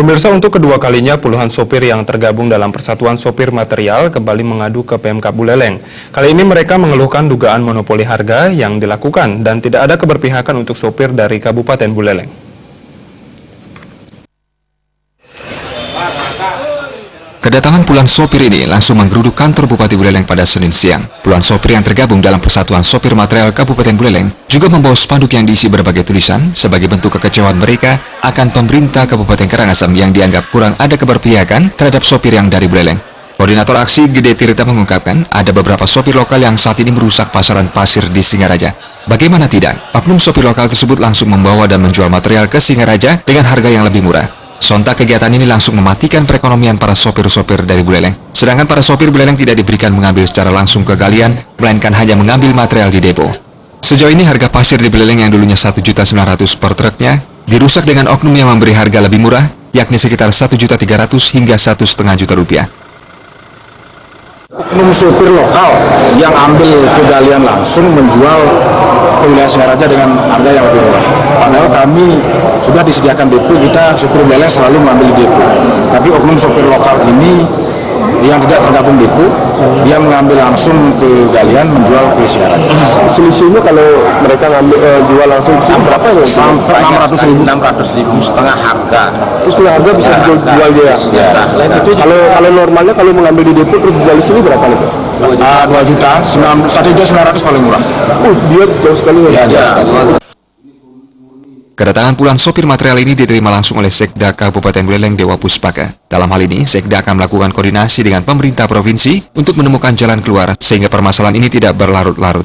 Pemirsa, untuk kedua kalinya puluhan sopir yang tergabung dalam Persatuan Sopir Material kembali mengadu ke Pemkab Buleleng. Kali ini mereka mengeluhkan dugaan monopoli harga yang dilakukan dan tidak ada keberpihakan untuk sopir dari Kabupaten Buleleng. Kedatangan puluhan sopir ini langsung menggeruduk kantor Bupati Buleleng pada Senin siang. Puluhan sopir yang tergabung dalam Persatuan Sopir Material Kabupaten Buleleng juga membawa spanduk yang diisi berbagai tulisan sebagai bentuk kekecewaan mereka akan pemerintah Kabupaten Karangasem yang dianggap kurang ada keberpihakan terhadap sopir yang dari Buleleng. Koordinator aksi Gede Tirta mengungkapkan ada beberapa sopir lokal yang saat ini merusak pasaran pasir di Singaraja. Bagaimana tidak, oknum sopir lokal tersebut langsung membawa dan menjual material ke Singaraja dengan harga yang lebih murah. Sontak kegiatan ini langsung mematikan perekonomian para sopir-sopir dari Buleleng. Sedangkan para sopir Buleleng tidak diberikan mengambil secara langsung ke galian, melainkan hanya mengambil material di depo. Sejauh ini harga pasir di Buleleng yang dulunya 1.900.000 per truknya, dirusak dengan oknum yang memberi harga lebih murah, yakni sekitar 1.300.000 hingga 1,5 juta rupiah. Oknum sopir lokal yang ambil ke galian langsung menjual ke wilayah Singaraja dengan harga yang lebih murah. Padahal kami sudah disediakan depo, kita sopir Buleleng selalu mengambil di depo. Tapi oknum sopir lokal ini yang tidak tergabung depo, dia mengambil langsung ke galian menjual ke Singaraja. Selisihnya kalau mereka ngambil jual langsung berapa ya? Sampai 600.000 setengah harga. Terus setengah harga bisa dijual dia. Kalau normalnya kalau mengambil di depo terus jual di sini berapa nih? 2 juta, 1.900.000 paling murah. Dia jauh sekali ya. Jauh sekali. Kedatangan puluhan sopir material ini diterima langsung oleh Sekda Kabupaten Buleleng Dewa Puspaka. Dalam hal ini, Sekda akan melakukan koordinasi dengan pemerintah provinsi untuk menemukan jalan keluar sehingga permasalahan ini tidak berlarut-larut.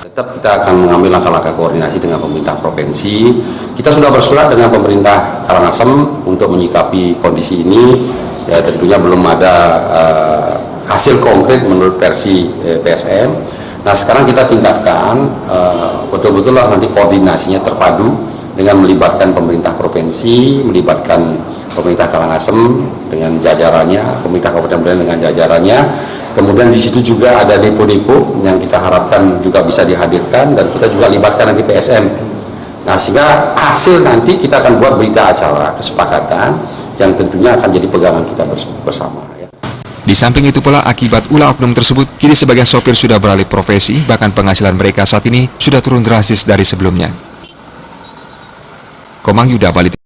Tetap kita akan mengambil langkah-langkah koordinasi dengan pemerintah provinsi. Kita sudah bersurat dengan pemerintah Karangasem untuk menyikapi kondisi ini. Ya, tentunya belum ada hasil konkret menurut versi PSM. Nah, sekarang kita tingkatkan betul-betul nanti koordinasinya terpadu dengan melibatkan pemerintah provinsi, melibatkan pemerintah Karangasem dengan jajarannya, pemerintah Kabupaten Buleleng dengan jajarannya. Kemudian di situ juga ada depo-depo yang kita harapkan juga bisa dihadirkan dan kita juga libatkan nanti PSM. Nah, sehingga hasil nanti kita akan buat berita acara kesepakatan yang tentunya akan jadi pegangan kita bersama. Di samping itu pula, akibat ulah oknum tersebut, kini sebagian sopir sudah beralih profesi, bahkan penghasilan mereka saat ini sudah turun drastis dari sebelumnya. Komang Yuda, Bali.